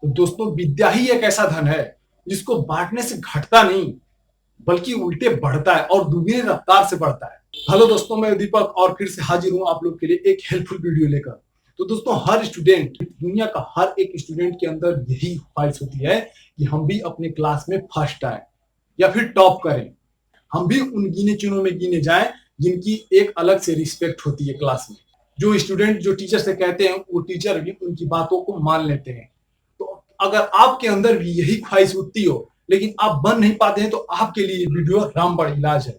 तो दोस्तों, विद्या ही एक ऐसा धन है जिसको बांटने से घटता नहीं बल्कि उल्टे बढ़ता है और दुगनी रफ्तार से बढ़ता है। हेलो दोस्तों, मैं दीपक और फिर से हाजिर हूं आप लोग के लिए एक हेल्पफुल वीडियो लेकर। तो दोस्तों, हर स्टूडेंट, दुनिया का हर एक स्टूडेंट के अंदर यही ख्वाहिश होती है कि हम भी अपने क्लास में फर्स्ट आए या फिर टॉप करें। हम भी उन गिने चुनों में गिने जाएं जिनकी एक अलग से रिस्पेक्ट होती है क्लास में। जो स्टूडेंट जो टीचर से कहते हैं वो टीचर भी उनकी बातों को मान लेते हैं। तो अगर आपके अंदर भी यही ख्वाहिश उठती हो लेकिन आप बन नहीं पाते हैं तो आपके लिए वीडियो रामबाण इलाज है।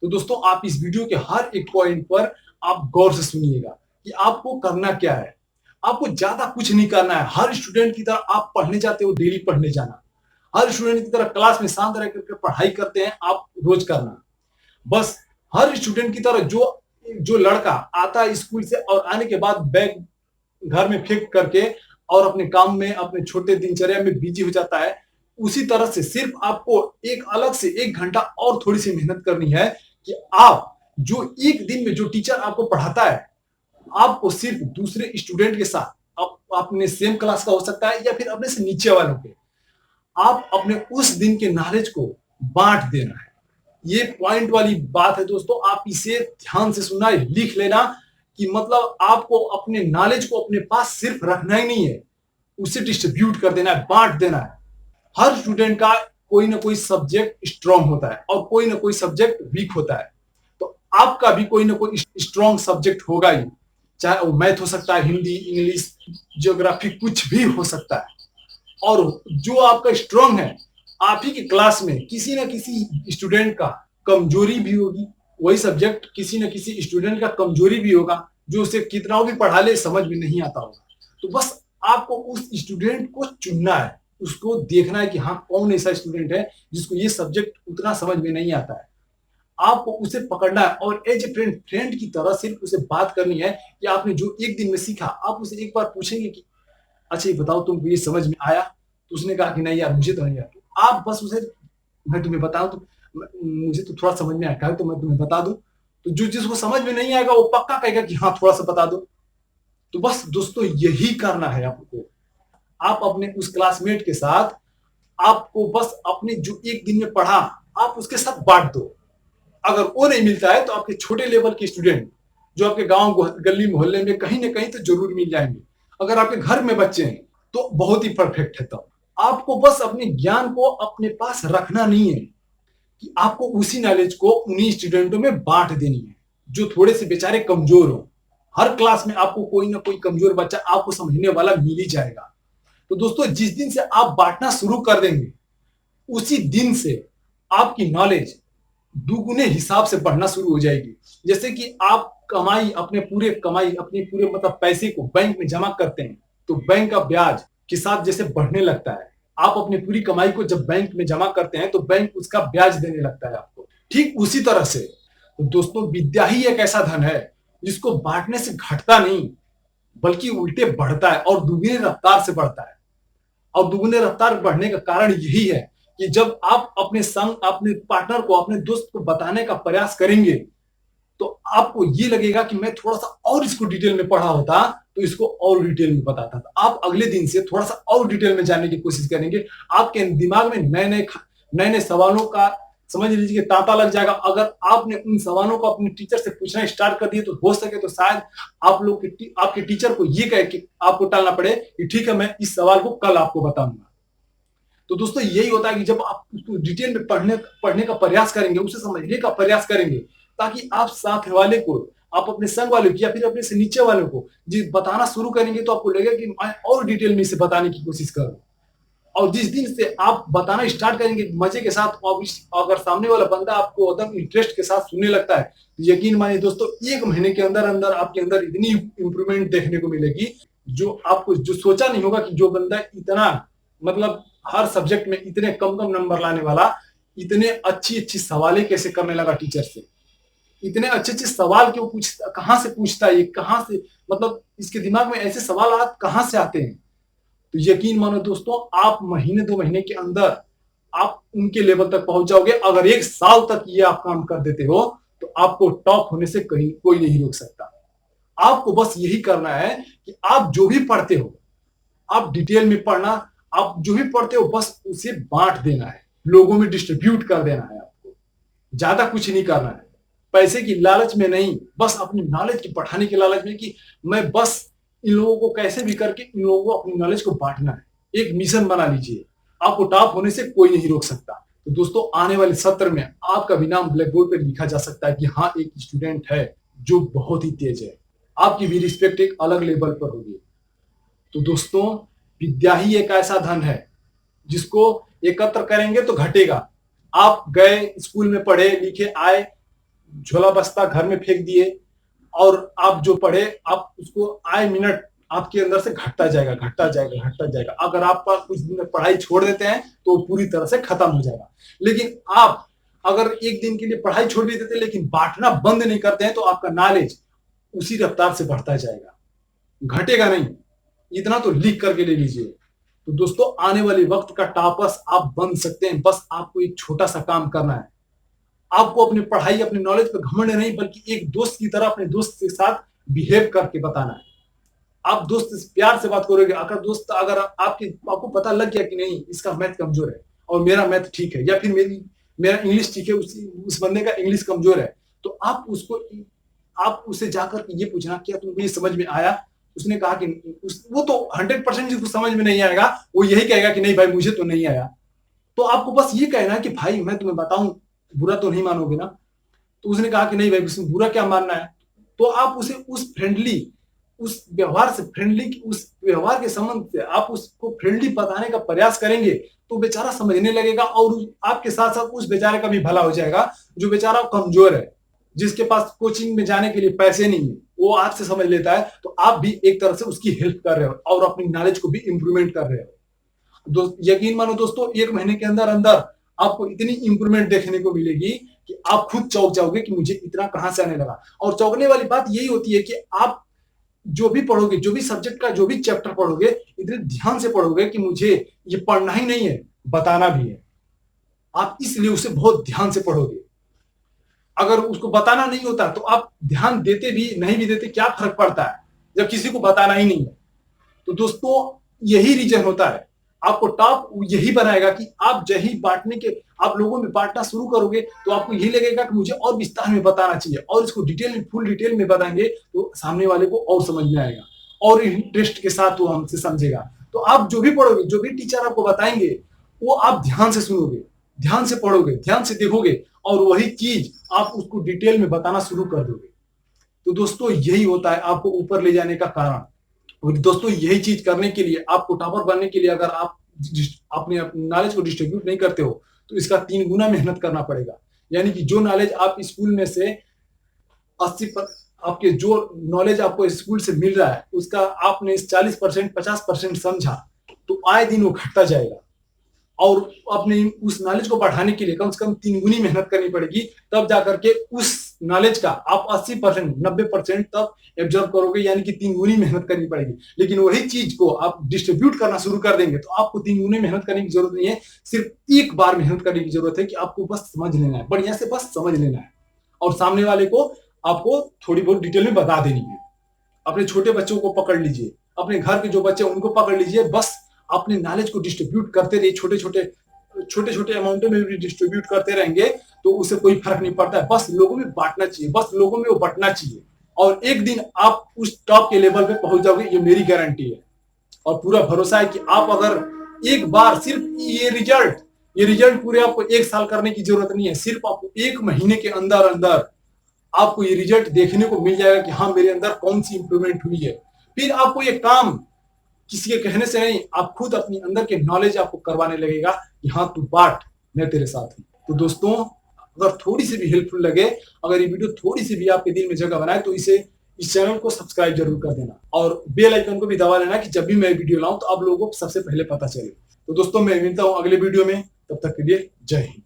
तो दोस्तों, आप इस वीडियो के हर एक पॉइंट पर आप गौर से सुनिएगा कि आपको करना क्या है। आपको ज्यादा कुछ नहीं करना है। हर स्टूडेंट की तरह आप पढ़ने जाते हो, डेली पढ़ने जाना। हर स्टूडेंट की तरह क्लास में शांत रह करके पढ़ाई करते हैं, आप रोज करना। बस हर स्टूडेंट की तरह जो जो लड़का आता है स्कूल से और आने के बाद बैग घर में फेंक करके और अपने काम में, अपने छोटे दिनचर्या में बिजी हो जाता है, उसी तरह से सिर्फ आपको एक अलग से 1 घंटा और थोड़ी सी मेहनत करनी है कि आप जो एक दिन में जो टीचर आपको पढ़ाता है, आपको सिर्फ दूसरे स्टूडेंट के साथ, अपने सेम क्लास का हो सकता है या फिर अपने से नीचे वालों के, आप अपने उस दिन के नॉलेज को बांट देना है। ये पॉइंट वाली बात है दोस्तों, आप इसे ध्यान से सुनना, लिख लेना कि मतलब आपको अपने नॉलेज को अपने पास सिर्फ रखना ही नहीं है, उसे डिस्ट्रीब्यूट कर देना है, बांट देना है। हर स्टूडेंट का कोई ना कोई सब्जेक्ट स्ट्रांग होता है और कोई ना कोई सब्जेक्ट वीक होता है। तो आपका भी कोई ना कोई स्ट्रांग सब्जेक्ट होगा ही, चाहे वो मैथ हो सकता है, हिंदी, इंग्लिश, ज्योग्राफी, कुछ भी हो सकता है। और जो आपका स्ट्रांग है, आप ही की क्लास में किसी ना किसी स्टूडेंट का कमजोरी भी होगी। वही सब्जेक्ट किसी ना किसी स्टूडेंट का कमजोरी भी होगा, जो उसे कितना भी पढ़ा ले समझ में नहीं आता होगा। तो बस आपको उस स्टूडेंट को चुनना है, उसको देखना है कि हाँ, कौन ऐसा स्टूडेंट है जिसको ये सब्जेक्ट उतना समझ में नहीं आता है। आपको उसे पकड़ना है और एज ए फ्रेंड, फ्रेंड की तरह सिर्फ उसे बात करनी है कि आपने जो एक दिन में सीखा, आप उसे एक बार पूछेंगे कि अच्छा ये बताओ तुमको ये समझ में आया? तो उसने कहा कि नहीं यार, मुझे तो नहीं आया। तो आप बस उसे, मैं तुम्हें बताऊं तो मुझे तो थोड़ा समझ में आया है, तो मैं तुम्हें बता दूं। तो जो जिसको समझ में नहीं आएगा वो पक्का कहेगा कि हाँ, थोड़ा सा बता दो। तो बस दोस्तों, यही करना है आपको। आप अपने उस क्लासमेट के साथ, आपको बस अपने जो एक दिन में पढ़ा, आप उसके साथ बांट दो। अगर वो नहीं मिलता है तो आपके छोटे लेवल के स्टूडेंट जो आपके गांव गली मोहल्ले में कहीं ना कहीं तो जरूर मिल जाएंगे। अगर आपके घर में बच्चे हैं तो बहुत ही परफेक्ट है। तब आपको बस अपने ज्ञान को अपने पास रखना नहीं है कि आपको उसी नॉलेज को उन्हीं स्टूडेंटों में बांट देनी है जो थोड़े से बेचारे कमजोर हो। हर क्लास में आपको कोई ना कोई कमजोर बच्चा आपको समझने वाला मिल ही जाएगा। तो दोस्तों, जिस दिन से आप बांटना शुरू कर देंगे, उसी दिन से आपकी नॉलेज दुगुने हिसाब से बढ़ना शुरू हो जाएगी। जैसे कि आप कमाई, अपने पूरे कमाई, अपने पूरे मतलब पैसे को बैंक में जमा करते हैं तो बैंक का ब्याज के साथ जैसे बढ़ने लगता है, आप अपनी पूरी कमाई को जब बैंक में जमा करते हैं तो बैंक उसका ब्याज देने लगता है आपको। ठीक उसी तरह से तो दोस्तों, विद्या ही एक ऐसा धन है जिसको बांटने से घटता नहीं बल्कि उल्टे बढ़ता है और दुगनी रफ्तार से बढ़ता है। और दुगने रफ्तार बढ़ने का कारण यही है कि जब आप अपने संग, अपने पार्टनर को, अपने दोस्त को बताने का प्रयास करेंगे तो आपको ये लगेगा कि मैं थोड़ा सा और इसको डिटेल में पढ़ा होता तो इसको और डिटेल में बताता था। आप अगले दिन से थोड़ा सा और डिटेल में जानने की कोशिश करेंगे। आपके दिमाग में नए नए नए नए सवालों का, समझ लीजिए, तांता लग जाएगा। अगर आपने उन सवालों को अपने टीचर से पूछना स्टार्ट कर दिए तो हो सके तो शायद आप लोग के आपके टीचर को ये कहे कि आपको टालना पड़े कि ठीक है, मैं इस सवाल को कल आपको बताऊंगा। तो दोस्तों, यही होता है कि जब आप उसको डिटेल में पढ़ने पढ़ने का प्रयास करेंगे, उसे समझने का प्रयास करेंगे, ताकि आप साथ वाले को, आप अपने संग वाले को या फिर अपने से नीचे वाले को जी बताना शुरू करेंगे तो आपको लगेगा कि मैं और डिटेल में इसे बताने की कोशिश करूं। और जिस दिन से आप बताना स्टार्ट करेंगे मजे के साथ, और अगर सामने वाला बंदा आपको एकदम इंटरेस्ट के साथ सुनने लगता है तो यकीन मानिए दोस्तों, 1 महीने के अंदर अंदर आपके अंदर इतनी इंप्रूवमेंट देखने को मिलेगी जो आपको, जो सोचा नहीं होगा कि जो बंदा इतना मतलब हर सब्जेक्ट में इतने कम कम नंबर लाने वाला, इतने अच्छी अच्छी सवालें कैसे करने लगा टीचर से। इतने अच्छे अच्छे सवाल क्यों पूछता, कहां से पूछता है ये, कहां से, मतलब इसके दिमाग में ऐसे सवाल कहां से आते हैं। तो यकीन मानो दोस्तों, आप महीने 2 महीने के अंदर आप उनके लेवल तक पहुंच जाओगे। अगर 1 साल तक ये आप काम कर देते हो तो आपको टॉप होने से कहीं कोई नहीं रोक सकता। आपको बस यही करना है कि आप जो भी पढ़ते हो, आप डिटेल में पढ़ना, आप जो भी पढ़ते हो बस उसे बांट देना है, लोगों में डिस्ट्रीब्यूट कर देना है आपको, ज्यादा कुछ नहीं करना है। पैसे की लालच में नहीं, बस अपनी नॉलेज की बढ़ाने की लालच में कि मैं बस इन लोगों को कैसे भी करके इन लोगों को अपनी नॉलेज को बांटना है। एक मिशन बना लीजिए, आपको टॉप होने से कोई नहीं रोक सकता। तो दोस्तों आने वाले सत्र में आपका भी नाम ब्लैक बोर्ड पर लिखा जा सकता है कि हाँ एक स्टूडेंट है जो बहुत ही तेज है, आपकी भी रिस्पेक्ट एक अलग लेवल पर होगी। तो दोस्तों विद्या ही एक ऐसा धन है जिसको एकत्र करेंगे तो घटेगा। आप गए स्कूल में पढ़े लिखे आए, झोला बस्ता घर में फेंक दिए और आप जो पढ़े आप उसको आए मिनट आपके अंदर से घटता जाएगा घटता जाएगा घटता जाएगा। अगर आप कुछ दिन में पढ़ाई छोड़ देते हैं तो पूरी तरह से खत्म हो जाएगा। लेकिन आप अगर एक दिन के लिए पढ़ाई छोड़ भी देते लेकिन बांटना बंद नहीं करते हैं तो आपका नॉलेज उसी रफ्तार से बढ़ता जाएगा, घटेगा नहीं। इतना तो लिख करके ले लीजिए। तो दोस्तों आने वाले वक्त का टॉपर्स आप बन सकते हैं, बस आपको एक छोटा सा काम करना है। आपको अपनी पढ़ाई अपने नॉलेज पे घमंड नहीं बल्कि एक दोस्त की तरह अपने दोस्त के साथ बिहेव करके बताना है। आप दोस्त से प्यार से बात करोगे, अगर आपको पता लग गया कि नहीं इसका मैथ कमजोर है और मेरा मैथ ठीक है, या फिर मेरा इंग्लिश ठीक है उस बंदे का इंग्लिश कमजोर है, तो आप उसे जाकर ये पूछना क्या तुमको ये समझ में आया। उसने कहा कि वो तो 100% जिसको समझ में नहीं आएगा वो यही कहेगा कि नहीं भाई मुझे तो नहीं आया। तो आपको बस ये कहना है कि भाई मैं तुम्हें बताऊं बुरा तो नहीं मानोगे ना। तो उसने कहा कि नहीं भाई उसमें बुरा क्या मानना है। तो आप उसे उस व्यवहार के संबंध से आप उसको फ्रेंडली बताने का प्रयास करेंगे तो बेचारा समझने लगेगा और आपके साथ साथ उस बेचारे का भी भला हो जाएगा जो बेचारा कमजोर है, जिसके पास कोचिंग में जाने के लिए पैसे नहीं है, वो आपसे समझ लेता है। तो आप भी एक तरह से उसकी हेल्प कर रहे हो और अपनी नॉलेज को भी इंप्रूवमेंट कर रहे हो। यकीन मानो दोस्तों 1 महीने के अंदर अंदर आपको इतनी इंप्रूवमेंट देखने को मिलेगी कि आप खुद चौंक जाओगे कि मुझे इतना कहां से आने लगा। और चौंकने वाली बात यही होती है कि आप जो भी पढ़ोगे, जो भी सब्जेक्ट का जो भी चैप्टर पढ़ोगे, इतने ध्यान से पढ़ोगे कि मुझे ये पढ़ना ही नहीं है, बताना भी है। आप इसलिए उसे बहुत ध्यान से पढ़ोगे। अगर उसको बताना नहीं होता तो आप ध्यान देते भी नहीं भी देते क्या फर्क पड़ता है जब किसी को बताना ही नहीं है। तो दोस्तों यही रीजन होता है, आपको टॉप यही बनाएगा कि आप यही आप लोगों में बांटना शुरू करोगे तो आपको यही लगेगा कि मुझे और विस्तार में बताना चाहिए और इसको फुल डिटेल में बताएंगे तो सामने वाले को और समझ में आएगा और इंटरेस्ट के साथ वो हमसे समझेगा। तो आप जो भी पढ़ोगे, जो भी टीचर आपको बताएंगे वो आप ध्यान से सुनोगे, ध्यान से पढ़ोगे, ध्यान से देखोगे और वही चीज आप उसको डिटेल में बताना शुरू कर दोगे। तो दोस्तों यही होता है आपको ऊपर ले जाने का कारण। और दोस्तों यही चीज करने के लिए, आपको टॉपर बनने के लिए अगर आप अपने नॉलेज को डिस्ट्रीब्यूट नहीं करते हो तो इसका 3 गुना मेहनत करना पड़ेगा। यानी कि जो नॉलेज आप स्कूल में से आपके जो नॉलेज आपको स्कूल से मिल रहा है उसका आपने 40% 50% समझा तो आए दिन वो घटता जाएगा और अपने उस नॉलेज को बढ़ाने के लिए कम से कम 3 गुनी मेहनत करनी पड़ेगी। तब जाकर के उस नॉलेज का आप 80% 90% तक एब्जॉर्व करोगे, यानी कि 3 गुनी मेहनत करनी पड़ेगी। लेकिन वही चीज को आप डिस्ट्रीब्यूट करना शुरू कर देंगे तो आपको 3 गुनी मेहनत करने की जरूरत नहीं है, सिर्फ एक बार मेहनत करने की जरूरत है कि आपको बस समझ लेना है, बढ़िया से बस समझ लेना है और सामने वाले को आपको थोड़ी बहुत डिटेल में बता देनी है। अपने छोटे बच्चों को पकड़ लीजिए, अपने घर के जो बच्चे उनको पकड़ लीजिए, बस अपने नॉलेज को डिस्ट्रीब्यूट करते रहिए, छोटे छोटे अमाउंटों में भी डिस्ट्रीब्यूट करते रहेंगे तो उससे कोई फर्क नहीं पड़ता है। बस लोगों में बांटना चाहिए, बस लोगों में वो बंटना चाहिए और एक दिन आप उस टॉप के लेवल पे पहुंच जाओगे, ये मेरी गारंटी है। और पूरा भरोसा है कि आप अगर एक बार सिर्फ ये रिजल्ट पूरे आपको 1 साल करने की जरूरत नहीं है, सिर्फ आपको 1 महीने के अंदर अंदर आपको ये रिजल्ट देखने को मिल जाएगा कि हाँ मेरे अंदर कौन सी इंप्रूवमेंट हुई है। फिर आपको ये काम किसी के कहने से नहीं, आप खुद अपनी अंदर के नॉलेज आपको करवाने लगेगा कि हाँ तू बांट, मैं तेरे साथ हूं। तो दोस्तों अगर थोड़ी सी भी हेल्पफुल लगे, अगर ये वीडियो थोड़ी सी भी आपके दिल में जगह बनाए तो इस चैनल को सब्सक्राइब जरूर कर देना और बेल आइकन को भी दबा लेना कि जब भी मैं वीडियो लाऊं तो आप लोगों को सबसे पहले पता चले। तो दोस्तों मैं मिलता हूं अगले वीडियो में, तब तक के लिए जय हिंद।